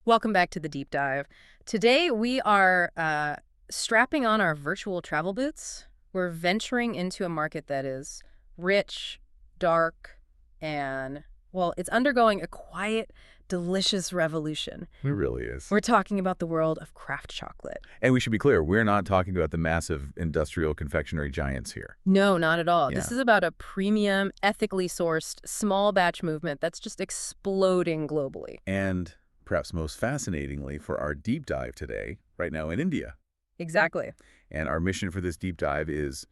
Welcome back to the deep dive. Today we are strapping on our virtual travel boots. We're venturing into a market that is rich, dark, and, well, it's undergoing a quiet, delicious revolution. It really is. We're talking about the world of craft chocolate. And we should be clear, we're not talking about the massive industrial confectionery giants here. No, not at all. Yeah. This is about a premium, ethically sourced, small batch movement that's just exploding globally. And perhaps most fascinatingly for our deep dive today, right now in India. Exactly. And our mission for this deep dive is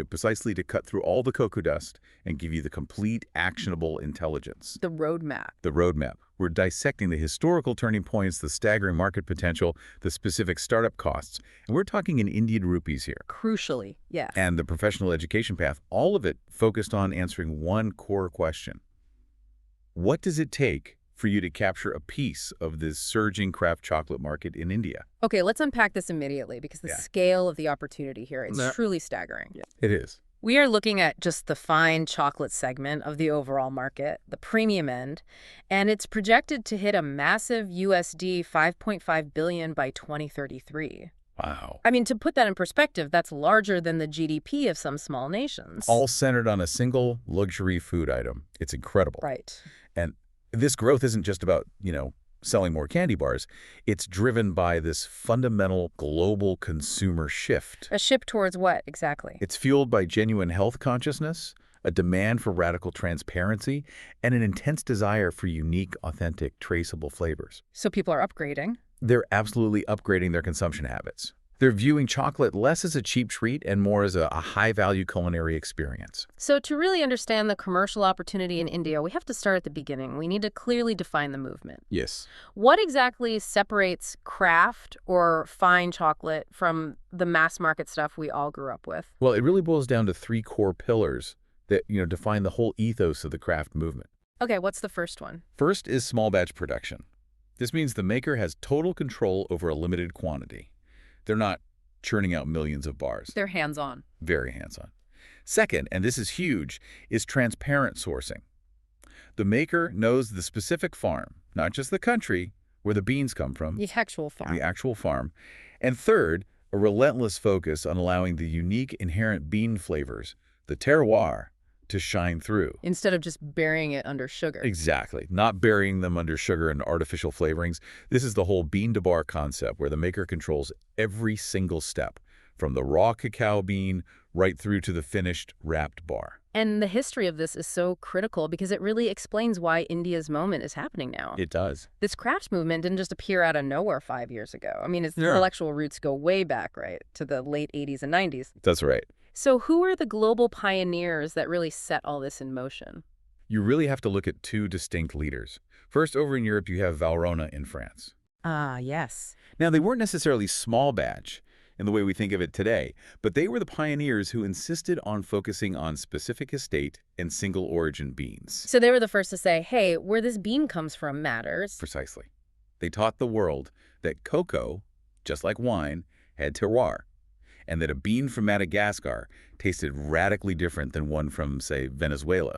precisely to cut through all the cocoa dust and give you the complete actionable intelligence. The roadmap. The roadmap. We're dissecting the historical turning points, the staggering market potential, the specific startup costs. And we're talking in Indian rupees here. Crucially, yes. And the professional education path, all of it focused on answering one core question. What does it take for you to capture a piece of this surging craft chocolate market in India? Okay, let's unpack this immediately because the scale of the opportunity here is truly staggering. Yeah. It is. We are looking at just the fine chocolate segment of the overall market, the premium end, and it's projected to hit a massive USD 5.5 billion by 2033. Wow. I mean, to put that in perspective, that's larger than the GDP of some small nations. All centered on a single luxury food item. It's incredible. Right. And this growth isn't just about, selling more candy bars. It's driven by this fundamental global consumer shift. A shift towards what, exactly? It's fueled by genuine health consciousness, a demand for radical transparency, and an intense desire for unique, authentic, traceable flavors. So people are upgrading. They're absolutely upgrading their consumption habits. They're viewing chocolate less as a cheap treat and more as a high-value culinary experience. So to really understand the commercial opportunity in India, we have to start at the beginning. We need to clearly define the movement. Yes. What exactly separates craft or fine chocolate from the mass market stuff we all grew up with? Well, it really boils down to three core pillars that, define the whole ethos of the craft movement. Okay, what's the first one? First is small batch production. This means the maker has total control over a limited quantity. They're not churning out millions of bars. They're hands-on. Very hands-on. Second, and this is huge, is transparent sourcing. The maker knows the specific farm, not just the country, where the beans come from. The actual farm. The actual farm. And third, a relentless focus on allowing the unique inherent bean flavors, the terroir, to shine through. Instead of just burying it under sugar. Exactly. Not burying them under sugar and artificial flavorings. This is the whole bean-to-bar concept where the maker controls every single step, from the raw cacao bean right through to the finished wrapped bar. And the history of this is so critical because it really explains why India's moment is happening now. It does. This craft movement didn't just appear out of nowhere 5 years ago. I mean, its intellectual roots go way back, right, to the late 80s and 90s. That's right. So who are the global pioneers that really set all this in motion? You really have to look at two distinct leaders. First, over in Europe, you have Valrhona in France. Ah, yes. Now, they weren't necessarily small batch in the way we think of it today, but they were the pioneers who insisted on focusing on specific estate and single origin beans. So they were the first to say, hey, where this bean comes from matters. Precisely. They taught the world that cocoa, just like wine, had terroir, and that a bean from Madagascar tasted radically different than one from, say, Venezuela.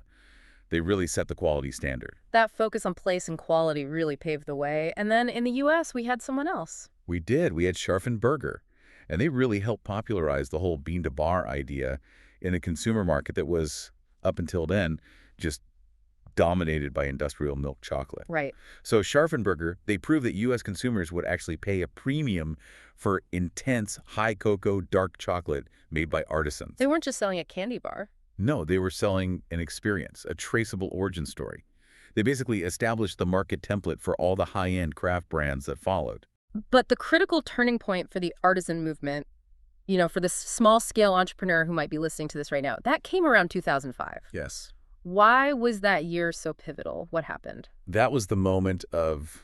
They really set the quality standard. That focus on place and quality really paved the way. And then in the U.S., we had someone else. We did. We had Scharfenberger. And they really helped popularize the whole bean-to-bar idea in a consumer market that was, up until then, just dominated by industrial milk chocolate. Right. So Scharfenberger, they proved that U.S. consumers would actually pay a premium for intense, high cocoa, dark chocolate made by artisans. They weren't just selling a candy bar. No, they were selling an experience, a traceable origin story. They basically established the market template for all the high-end craft brands that followed. But the critical turning point for the artisan movement, for this small-scale entrepreneur who might be listening to this right now, that came around 2005. Yes. Why was that year so pivotal? What happened? That was the moment of,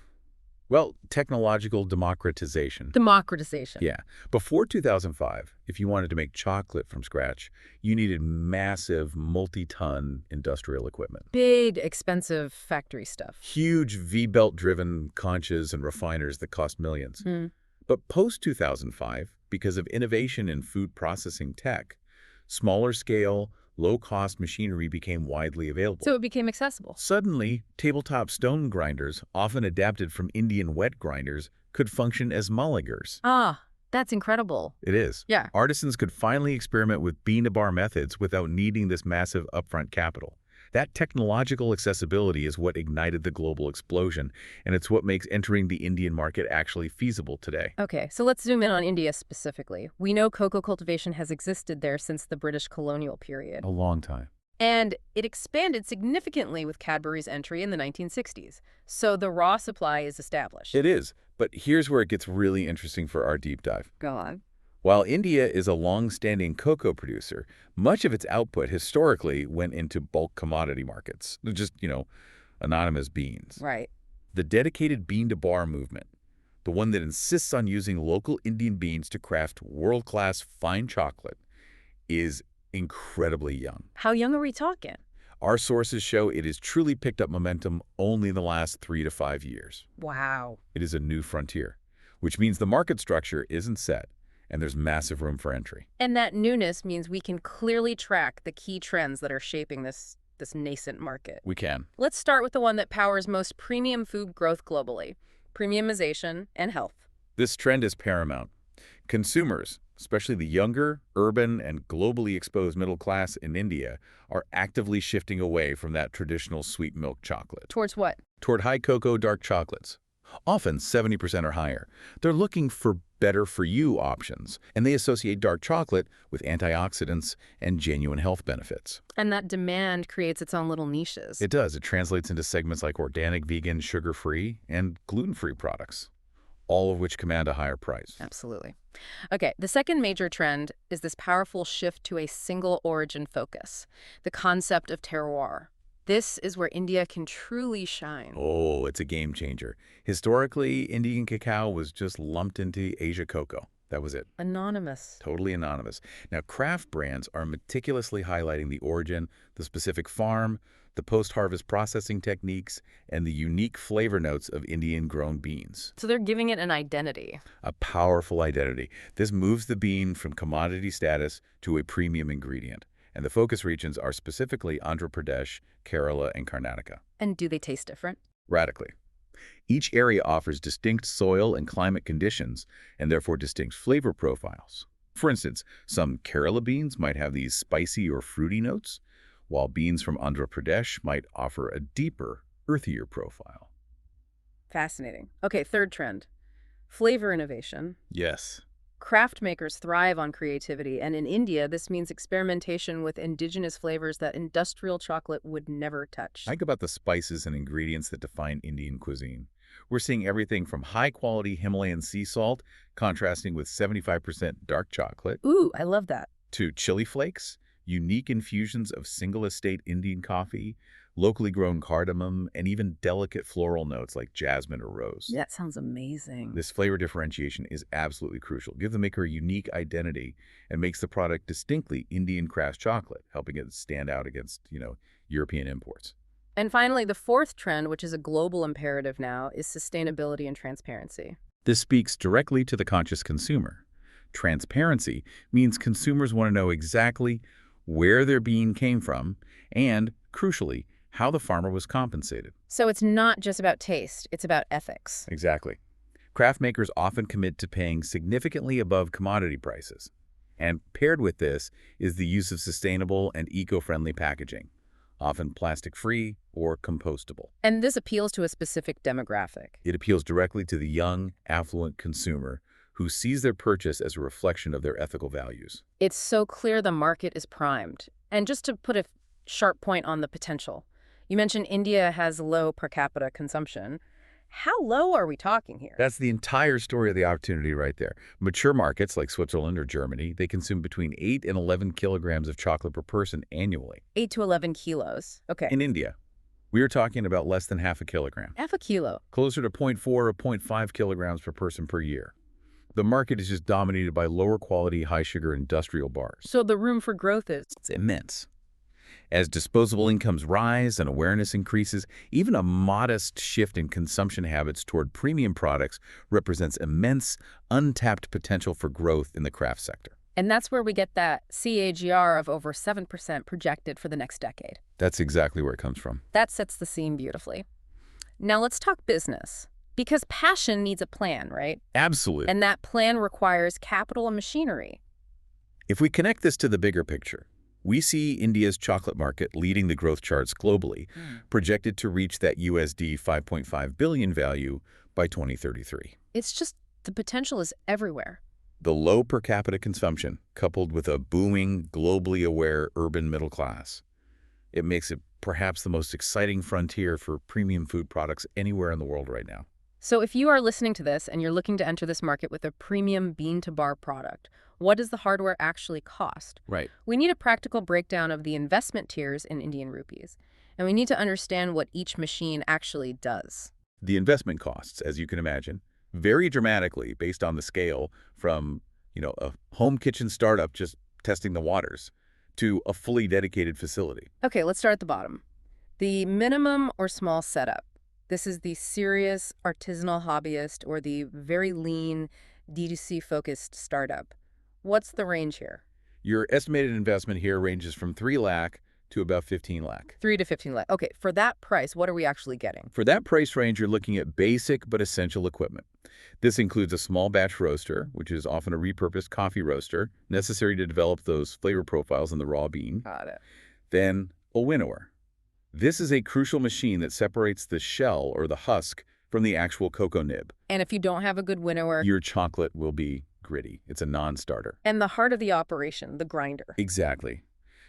well, technological democratization. Democratization. Yeah. Before 2005, if you wanted to make chocolate from scratch, you needed massive multi-ton industrial equipment. Big, expensive factory stuff. Huge V-belt-driven conches and refiners that cost millions. But post-2005, because of innovation in food processing tech, smaller scale, low-cost machinery became widely available. So it became accessible. Suddenly, tabletop stone grinders, often adapted from Indian wet grinders, could function as mulligers. Ah, that's incredible. It is. Yeah. Artisans could finally experiment with bean-to-bar methods without needing this massive upfront capital. That technological accessibility is what ignited the global explosion, and it's what makes entering the Indian market actually feasible today. Okay, so let's zoom in on India specifically. We know cocoa cultivation has existed there since the British colonial period. A long time. And it expanded significantly with Cadbury's entry in the 1960s. So the raw supply is established. It is, but here's where it gets really interesting for our deep dive. Go on. While India is a long-standing cocoa producer, much of its output historically went into bulk commodity markets, just, anonymous beans. Right. The dedicated bean-to-bar movement, the one that insists on using local Indian beans to craft world-class fine chocolate, is incredibly young. How young are we talking? Our sources show it has truly picked up momentum only in the last 3 to 5 years. Wow. It is a new frontier, which means the market structure isn't set, and there's massive room for entry. And that newness means we can clearly track the key trends that are shaping this nascent market. We can. Let's start with the one that powers most premium food growth globally, premiumization and health. This trend is paramount. Consumers, especially the younger, urban, and globally exposed middle class in India, are actively shifting away from that traditional sweet milk chocolate Towards what? toward high cocoa dark chocolates, often 70% or higher. They're looking for better-for-you options, and they associate dark chocolate with antioxidants and genuine health benefits. And that demand creates its own little niches. It does. It translates into segments like organic, vegan, sugar-free, and gluten-free products, all of which command a higher price. Absolutely. Okay, the second major trend is this powerful shift to a single origin focus, the concept of terroir. This is where India can truly shine. Oh, it's a game changer. Historically, Indian cacao was just lumped into Asia cocoa. That was it. Anonymous. Totally anonymous. Now, craft brands are meticulously highlighting the origin, the specific farm, the post-harvest processing techniques, and the unique flavor notes of Indian-grown beans. So they're giving it an identity. A powerful identity. This moves the bean from commodity status to a premium ingredient. And the focus regions are specifically Andhra Pradesh, Kerala, and Karnataka. And do they taste different? Radically. Each area offers distinct soil and climate conditions, and therefore distinct flavor profiles. For instance, some Kerala beans might have these spicy or fruity notes, while beans from Andhra Pradesh might offer a deeper, earthier profile. Fascinating. Okay, third trend. Flavor innovation. Yes. Craft makers thrive on creativity, and in India, this means experimentation with indigenous flavors that industrial chocolate would never touch. Think about the spices and ingredients that define Indian cuisine. We're seeing everything from high-quality Himalayan sea salt, contrasting with 75% dark chocolate, Ooh, I love that. to chili flakes, unique infusions of single-estate Indian coffee, locally grown cardamom, and even delicate floral notes like jasmine or rose. That sounds amazing. This flavor differentiation is absolutely crucial. Give the maker a unique identity and makes the product distinctly Indian craft chocolate, helping it stand out against, European imports. And finally, the fourth trend, which is a global imperative now, is sustainability and transparency. This speaks directly to the conscious consumer. Transparency means consumers want to know exactly where their bean came from and, crucially, how the farmer was compensated. So it's not just about taste, it's about ethics. Exactly. Craft makers often commit to paying significantly above commodity prices. And paired with this is the use of sustainable and eco-friendly packaging, often plastic-free or compostable. And this appeals to a specific demographic. It appeals directly to the young, affluent consumer who sees their purchase as a reflection of their ethical values. It's so clear the market is primed. And just to put a sharp point on the potential, you mentioned India has low per capita consumption. How low are we talking here? That's the entire story of the opportunity right there. Mature markets like Switzerland or Germany, they consume between 8 and 11 kilograms of chocolate per person annually. 8 to 11 kilos. Okay. In India, we are talking about less than half a kilogram, Half a kilo. closer to 0.4 or 0.5 kilograms per person per year. The market is just dominated by lower quality, high sugar industrial bars. So the room for growth is... It's immense. As disposable incomes rise and awareness increases, even a modest shift in consumption habits toward premium products represents immense, untapped potential for growth in the craft sector. And that's where we get that CAGR of over 7% projected for the next decade. That's exactly where it comes from. That sets the scene beautifully. Now let's talk business. Because passion needs a plan, right? Absolutely. And that plan requires capital and machinery. If we connect this to the bigger picture, we see India's chocolate market leading the growth charts globally, projected to reach that USD 5.5 billion value by 2033. It's just the potential is everywhere. The low per capita consumption, coupled with a booming, globally aware urban middle class, it makes it perhaps the most exciting frontier for premium food products anywhere in the world right now. So if you are listening to this and you're looking to enter this market with a premium bean-to-bar product, what does the hardware actually cost? Right. We need a practical breakdown of the investment tiers in Indian rupees, and we need to understand what each machine actually does. The investment costs, as you can imagine, vary dramatically based on the scale from, a home kitchen startup just testing the waters to a fully dedicated facility. Okay, let's start at the bottom. The minimum or small setup. This is the serious artisanal hobbyist or the very lean D2C-focused startup. What's the range here? Your estimated investment here ranges from 3 lakh to about 15 lakh. 3 to 15 lakh. Okay, for that price, what are we actually getting? For that price range, you're looking at basic but essential equipment. This includes a small batch roaster, which is often a repurposed coffee roaster, necessary to develop those flavor profiles in the raw bean. Got it. Then a winnower. This is a crucial machine that separates the shell or the husk from the actual cocoa nib. And if you don't have a good winnower, Your chocolate will be gritty. It's a non-starter. and the heart of the operation, the grinder. Exactly.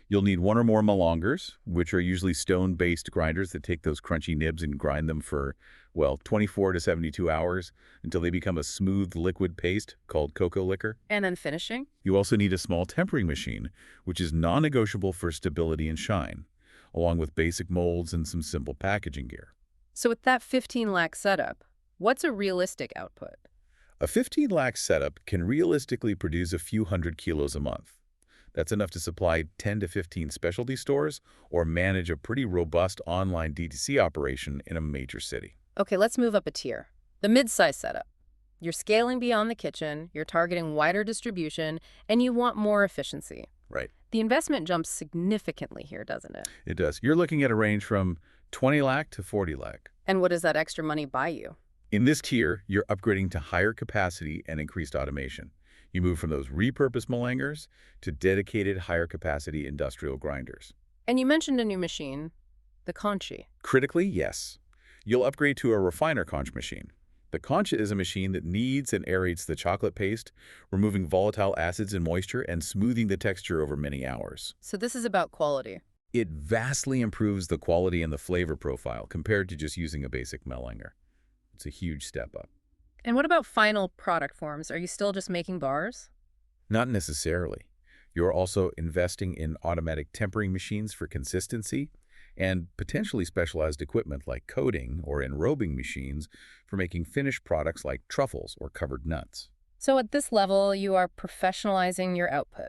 You'll need one or more malongers, which are usually stone-based grinders that take those crunchy nibs and grind them for, 24 to 72 hours until they become a smooth liquid paste called cocoa liquor. And then finishing? You also need a small tempering machine, which is non-negotiable for stability and shine, along with basic molds and some simple packaging gear. So with that 15 lakh setup, what's a realistic output? A 15 lakh setup can realistically produce a few hundred kilos a month. That's enough to supply 10 to 15 specialty stores or manage a pretty robust online D2C operation in a major city. Okay, let's move up a tier. The mid-size setup. You're scaling beyond the kitchen, you're targeting wider distribution, and you want more efficiency. Right. The investment jumps significantly here, doesn't it? It does. You're looking at a range from 20 lakh to 40 lakh. And what does that extra money buy you? In this tier, you're upgrading to higher capacity and increased automation. You move from those repurposed malangers to dedicated higher capacity industrial grinders. And you mentioned a new machine, the conchi. Critically, yes. You'll upgrade to a refiner conch machine. The conch is a machine that kneads and aerates the chocolate paste, removing volatile acids and moisture and smoothing the texture over many hours. So this is about quality. It vastly improves the quality and the flavor profile compared to just using a basic malanger. It's a huge step up. And what about final product forms? Are you still just making bars? Not necessarily. You're also investing in automatic tempering machines for consistency and potentially specialized equipment like coating or enrobing machines for making finished products like truffles or covered nuts. So at this level, you are professionalizing your output.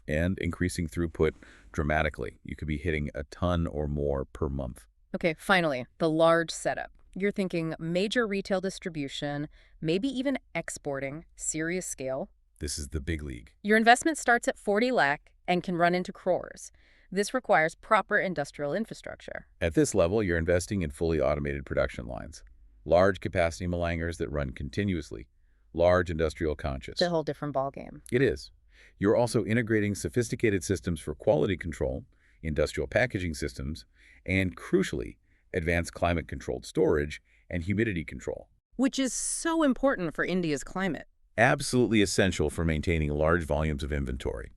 And increasing throughput dramatically. You could be hitting a ton or more per month. Okay, finally, the large setup. You're thinking major retail distribution, maybe even exporting, serious scale. This is the big league. Your investment starts at 40 lakh and can run into crores. This requires proper industrial infrastructure. At this level, you're investing in fully automated production lines, large capacity malangers that run continuously, large industrial conches. It's a whole different ballgame. It is. You're also integrating sophisticated systems for quality control, industrial packaging systems, and crucially, advanced climate-controlled storage and humidity control. Which is so important for India's climate. Absolutely essential for maintaining large volumes of inventory.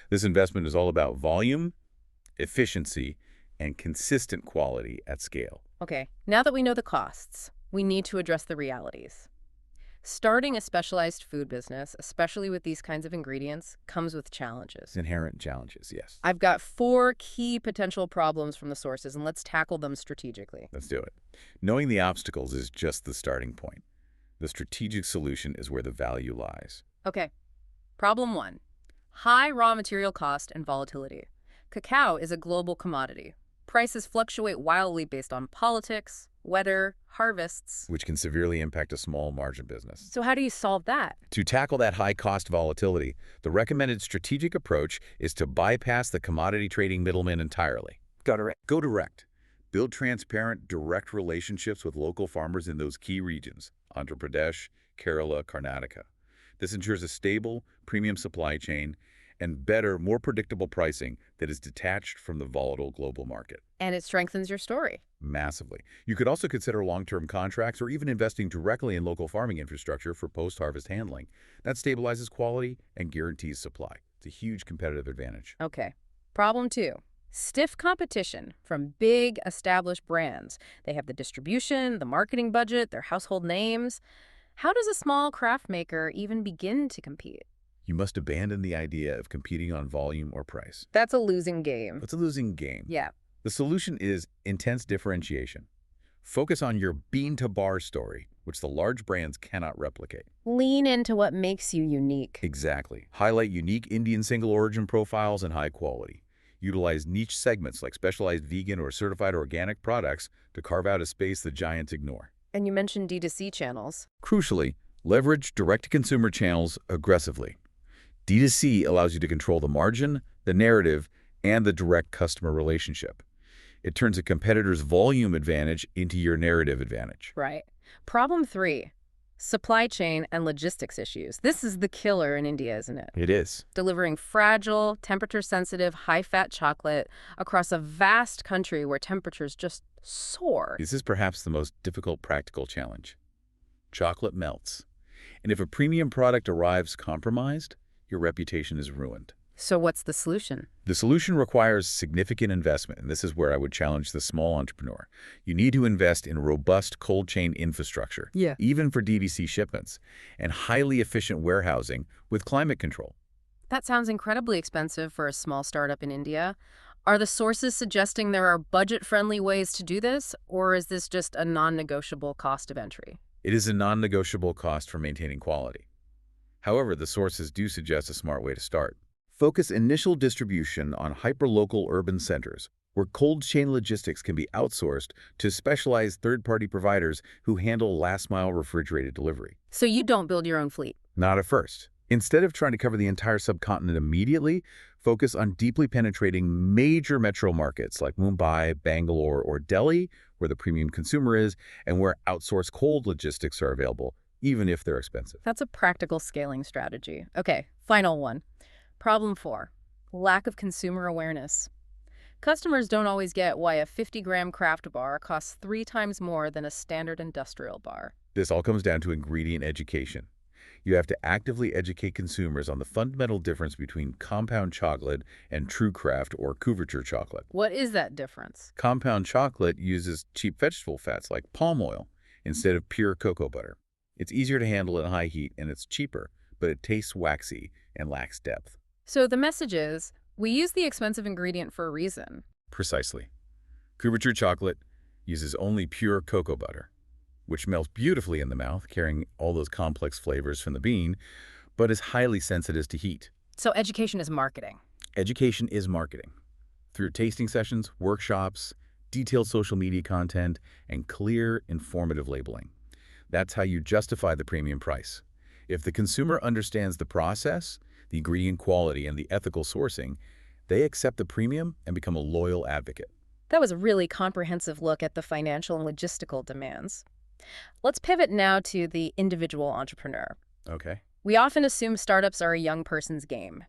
This investment is all about volume, efficiency, and consistent quality at scale. Okay, now that we know the costs, we need to address the realities. Starting a specialized food business, especially with these kinds of ingredients, comes with challenges. Inherent challenges, yes. I've got 4 key potential problems from the sources, and let's tackle them strategically. Let's do it. Knowing the obstacles is just the starting point. The strategic solution is where the value lies. Okay, problem 1. High raw material cost and volatility. Cacao is a global commodity. Prices fluctuate wildly based on politics, weather, harvests. which can severely impact a small margin business. So how do you solve that? To tackle that high-cost volatility, the recommended strategic approach is to bypass the commodity trading middleman entirely. Go direct. Build transparent, direct relationships with local farmers in those key regions, Andhra Pradesh, Kerala, Karnataka. This ensures a stable, premium supply chain and better, more predictable pricing that is detached from the volatile global market. And it strengthens your story. Massively. You could also consider long-term contracts or even investing directly in local farming infrastructure for post-harvest handling. That stabilizes quality and guarantees supply. It's a huge competitive advantage. Okay. Problem 2. Stiff competition from big, established brands. They have the distribution, the marketing budget, their household names. How does a small craft maker even begin to compete? You must abandon the idea of competing on volume or price. That's a losing game. It's a losing game. Yeah. The solution is intense differentiation. Focus on your bean-to-bar story, which the large brands cannot replicate. Lean into what makes you unique. Exactly. Highlight unique Indian single-origin profiles and high quality. Utilize niche segments like specialized vegan or certified organic products to carve out a space the giants ignore. And you mentioned D2C channels. Crucially, leverage direct-to-consumer channels aggressively. D2C allows you to control the margin, the narrative, and the direct customer relationship. It turns a competitor's volume advantage into your narrative advantage. Right. Problem 3. Supply chain and logistics issues. This is the killer in India, isn't it? It is. Delivering fragile, temperature-sensitive, high-fat chocolate across a vast country where temperatures just soar. This is perhaps the most difficult practical challenge. Chocolate melts. And if a premium product arrives compromised, your reputation is ruined. So what's the solution? The solution requires significant investment, and this is where I would challenge the small entrepreneur. You need to invest in robust cold chain infrastructure, even for DTC shipments, and highly efficient warehousing with climate control. That sounds incredibly expensive for a small startup in India. Are the sources suggesting there are budget-friendly ways to do this, or is this just a non-negotiable cost of entry? It is a non-negotiable cost for maintaining quality. However, the sources do suggest a smart way to start. Focus initial distribution on hyperlocal urban centers, where cold chain logistics can be outsourced to specialized third-party providers who handle last-mile refrigerated delivery. So you don't build your own fleet? Not at first. Instead of trying to cover the entire subcontinent immediately, focus on deeply penetrating major metro markets like Mumbai, Bangalore, or Delhi, where the premium consumer is, and where outsourced cold logistics are available, even if they're expensive. That's a practical scaling strategy. Okay, final one. Problem 4. Lack of consumer awareness. Customers don't always get why a 50-gram craft bar costs 3 times more than a standard industrial bar. This all comes down to ingredient education. You have to actively educate consumers on the fundamental difference between compound chocolate and true craft or couverture chocolate. What is that difference? Compound chocolate uses cheap vegetable fats like palm oil instead of pure cocoa butter. It's easier to handle at high heat and it's cheaper, but it tastes waxy and lacks depth. So the message is, we use the expensive ingredient for a reason. Precisely. Couverture chocolate uses only pure cocoa butter, which melts beautifully in the mouth, carrying all those complex flavors from the bean, but is highly sensitive to heat. So education is marketing. Education is marketing. Through tasting sessions, workshops, detailed social media content, and clear, informative labeling. That's how you justify the premium price. If the consumer understands the process, the ingredient quality, and the ethical sourcing, they accept the premium and become a loyal advocate. That was a really comprehensive look at the financial and logistical demands. Let's pivot now to the individual entrepreneur. Okay. We often assume startups are a young person's game.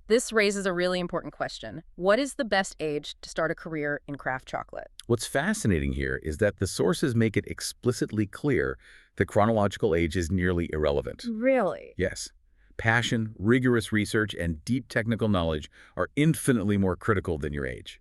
This raises a really important question. What is the best age to start a career in craft chocolate? What's fascinating here is that the sources make it explicitly clear that chronological age is nearly irrelevant. Really? Yes. Passion, rigorous research, and deep technical knowledge are infinitely more critical than your age.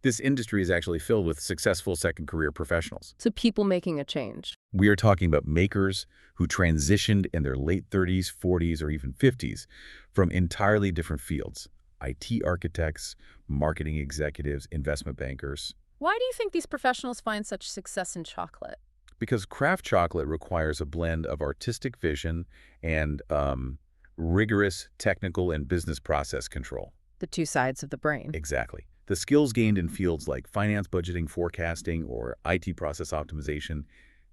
This industry is actually filled with successful second career professionals. So people making a change. We are talking about makers who transitioned in their late 30s, 40s, or even 50s from entirely different fields. IT architects, marketing executives, investment bankers. Why do you think these professionals find such success in chocolate? Because craft chocolate requires a blend of artistic vision and rigorous technical and business process control. The two sides of the brain. Exactly. The skills gained in fields like finance, budgeting, forecasting, or IT process optimization,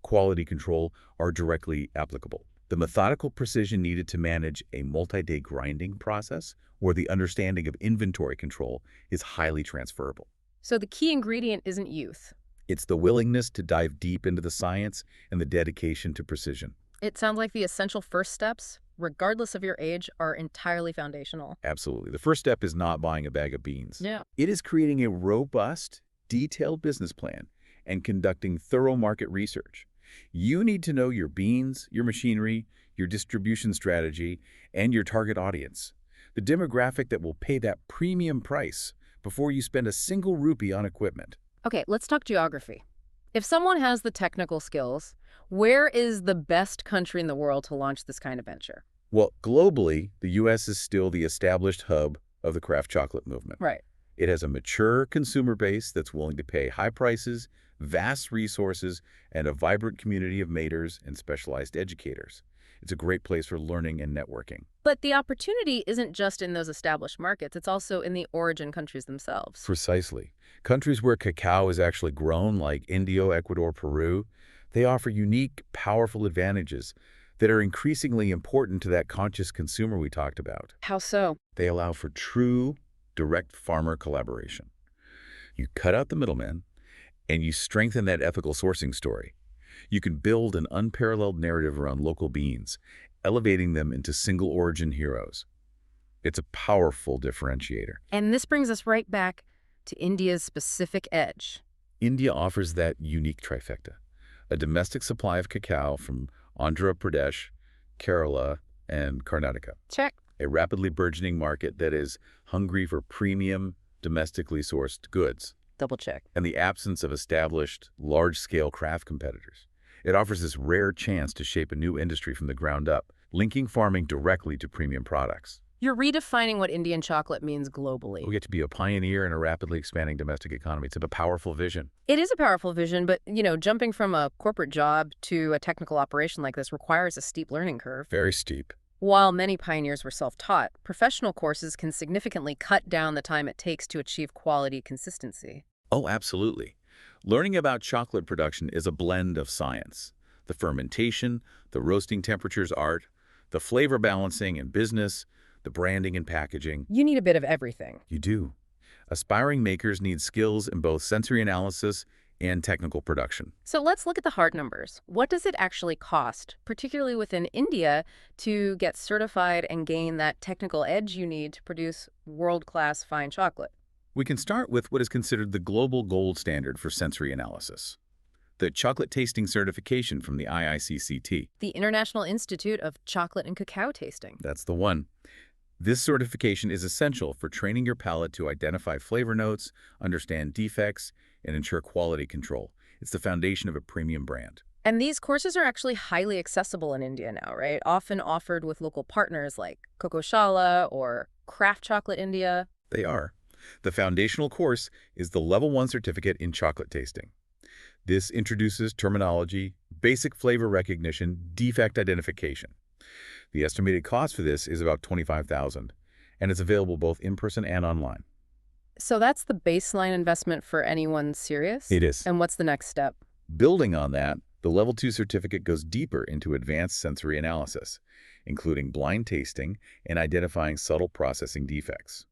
quality control are directly applicable. The methodical precision needed to manage a multi-day grinding process or the understanding of inventory control is highly transferable. So the key ingredient isn't youth. It's the willingness to dive deep into the science and the dedication to precision. It sounds like the essential first steps, regardless of your age, are entirely foundational. Absolutely. The first step is not buying a bag of beans. Yeah. It is creating a robust, detailed business plan and conducting thorough market research. You need to know your beans, your machinery, your distribution strategy, and your target audience, the demographic that will pay that premium price before you spend a single rupee on equipment. Okay, let's talk geography. If someone has the technical skills, where is the best country in the world to launch this kind of venture? Well, globally, the U.S. is still the established hub of the craft chocolate movement. Right. It has a mature consumer base that's willing to pay high prices, vast resources, and a vibrant community of makers and specialized educators. It's a great place for learning and networking. But the opportunity isn't just in those established markets, it's also in the origin countries themselves. Precisely. Countries where cacao is actually grown, like India, Ecuador, Peru, they offer unique, powerful advantages that are increasingly important to that conscious consumer we talked about. How so? They allow for true, direct farmer collaboration. You cut out the middleman, and you strengthen that ethical sourcing story. You can build an unparalleled narrative around local beans, elevating them into single-origin heroes. It's a powerful differentiator. And this brings us right back to India's specific edge. India offers that unique trifecta: a domestic supply of cacao from Andhra Pradesh, Kerala, and Karnataka. Check. A rapidly burgeoning market that is hungry for premium, domestically sourced goods, Double check. and the absence of established, large-scale craft competitors. It offers this rare chance to shape a new industry from the ground up, linking farming directly to premium products. You're redefining what Indian chocolate means globally. We get to be a pioneer in a rapidly expanding domestic economy. It's a powerful vision. It is a powerful vision, but, jumping from a corporate job to a technical operation like this requires a steep learning curve. Very steep. While many pioneers were self-taught, professional courses can significantly cut down the time it takes to achieve quality consistency. Oh, absolutely. Learning about chocolate production is a blend of science. The fermentation, the roasting temperatures art, the flavor balancing and business, the branding and packaging. You need a bit of everything. You do. Aspiring makers need skills in both sensory analysis and technical production. So let's look at the hard numbers. What does it actually cost, particularly within India, to get certified and gain that technical edge you need to produce world-class fine chocolate? We can start with what is considered the global gold standard for sensory analysis: the chocolate tasting certification from the IICCT. The International Institute of Chocolate and Cacao Tasting. That's the one. This certification is essential for training your palate to identify flavor notes, understand defects, and ensure quality control. It's the foundation of a premium brand. And these courses are actually highly accessible in India now, right? Often offered with local partners like Coco Shala or Craft Chocolate India. They are. The foundational course is the Level 1 certificate in chocolate tasting. This introduces terminology, basic flavor recognition, defect identification. The estimated cost for this is about $25,000, and it's available both in person and online. So that's the baseline investment for anyone serious? It is. And what's the next step? Building on that, the Level 2 certificate goes deeper into advanced sensory analysis, including blind tasting and identifying subtle processing defects.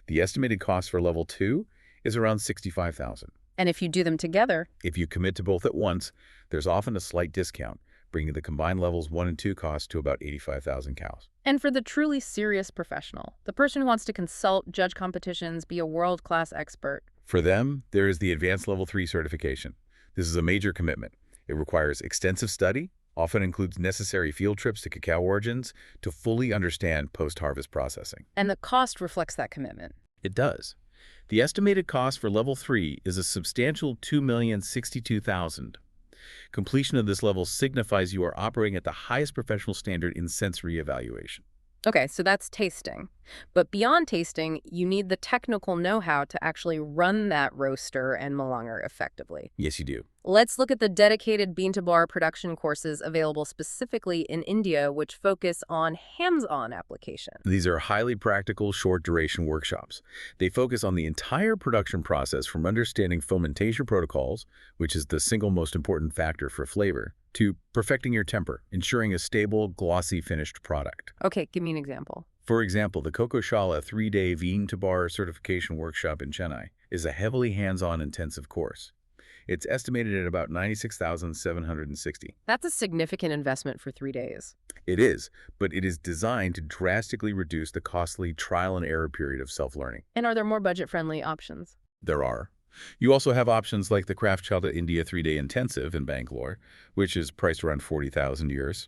The estimated cost for Level 2 is around $65,000. And if you do them together, If you commit to both at once, there's often a slight discount, bringing the combined levels 1 and 2 cost to about 85,000 cows. and for the truly serious professional, the person who wants to consult, judge competitions, be a world-class expert, For them, there is the Advanced Level 3 certification. This is a major commitment. It requires extensive study, often includes necessary field trips to cacao origins to fully understand post-harvest processing. and the cost reflects that commitment. It does. The estimated cost for Level 3 is a substantial $2,062,000. Completion of this level signifies you are operating at the highest professional standard in sensory evaluation. Okay, so that's tasting. But beyond tasting, you need the technical know-how to actually run that roaster and melanger effectively. Yes, you do. Let's look at the dedicated bean-to-bar production courses available specifically in India, which focus on hands-on application. These are highly practical, short-duration workshops. They focus on the entire production process from understanding fermentation protocols, which is the single most important factor for flavor, to perfecting your temper, ensuring a stable, glossy finished product. Okay, give me an example. For example, the Coco Shala 3-day Bean-to-Bar certification workshop in Chennai is a heavily hands-on intensive course. It's estimated at about 96,760. That's a significant investment for 3 days. It is, but it is designed to drastically reduce the costly trial and error period of self-learning. And are there more budget-friendly options? There are. You also have options like the Craft Chalta India 3-day intensive in Bangalore, which is priced around 40,000 euros,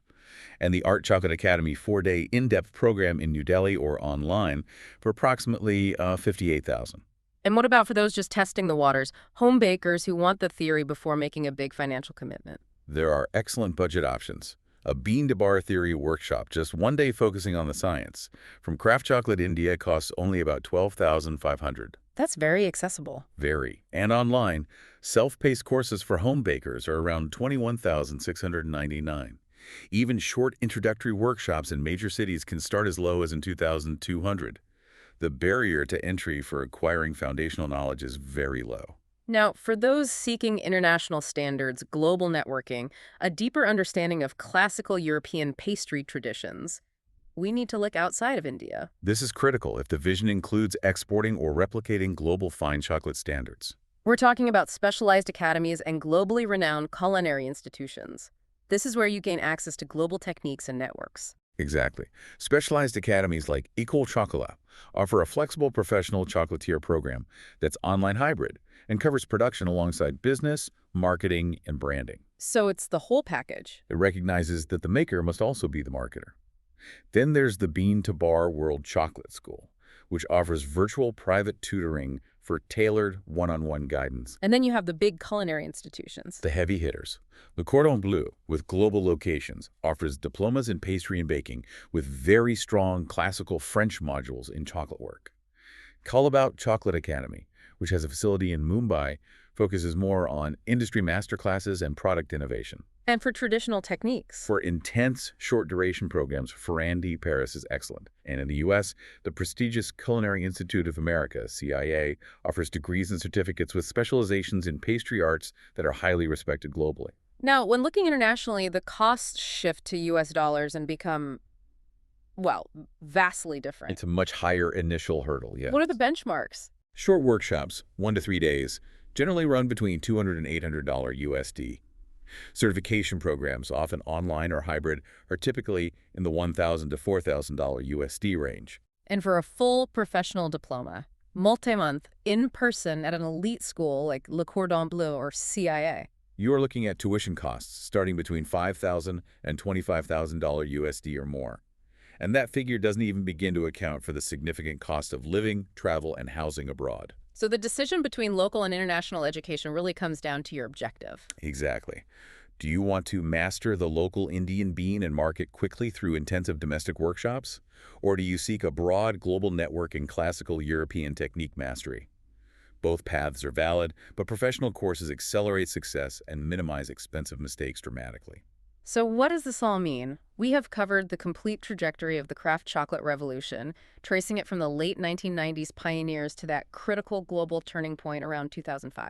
and the Art Chocolate Academy 4-day in-depth program in New Delhi or online for approximately 58,000. And what about for those just testing the waters, home bakers who want the theory before making a big financial commitment? There are excellent budget options. A bean-to-bar theory workshop, just 1 day focusing on the science, from Craft Chocolate India costs only about 12,500. That's very accessible. Very. And online, self-paced courses for home bakers are around 21,699. Even short introductory workshops in major cities can start as low as in 2,200. The barrier to entry for acquiring foundational knowledge is very low. Now, for those seeking international standards, global networking, a deeper understanding of classical European pastry traditions, we need to look outside of India. This is critical if the vision includes exporting or replicating global fine chocolate standards. We're talking about specialized academies and globally renowned culinary institutions. This is where you gain access to global techniques and networks. Exactly. Specialized academies like École Chocolat offer a flexible professional chocolatier program that's online hybrid and covers production alongside business, marketing, and branding. So it's the whole package. It recognizes that the maker must also be the marketer. Then there's the Bean to Bar World Chocolate School, which offers virtual private tutoring for tailored one-on-one guidance. And then you have the big culinary institutions. The heavy hitters. Le Cordon Bleu, with global locations, offers diplomas in pastry and baking with very strong classical French modules in chocolate work. Calabout Chocolate Academy, which has a facility in Mumbai, focuses more on industry masterclasses and product innovation. And for traditional techniques. For intense, short-duration programs, Ferrandi Paris is excellent. And in the U.S., the prestigious Culinary Institute of America, CIA, offers degrees and certificates with specializations in pastry arts that are highly respected globally. Now, when looking internationally, the costs shift to U.S. dollars and become, well, vastly different. It's a much higher initial hurdle, yes. What are the benchmarks? Short workshops, 1 to 3 days, generally run between $200 and $800 USD. Certification programs, often online or hybrid, are typically in the $1,000 to $4,000 USD range. And for a full professional diploma, multi-month, in-person at an elite school like Le Cordon Bleu or CIA. You are looking at tuition costs starting between $5,000 and $25,000 USD or more. And that figure doesn't even begin to account for the significant cost of living, travel, and housing abroad. So the decision between local and international education really comes down to your objective. Exactly. Do you want to master the local Indian bean and market quickly through intensive domestic workshops? Or do you seek a broad global network in classical European technique mastery? Both paths are valid, but professional courses accelerate success and minimize expensive mistakes dramatically. So what does this all mean? We have covered the complete trajectory of the craft chocolate revolution, tracing it from the late 1990s pioneers to that critical global turning point around 2005.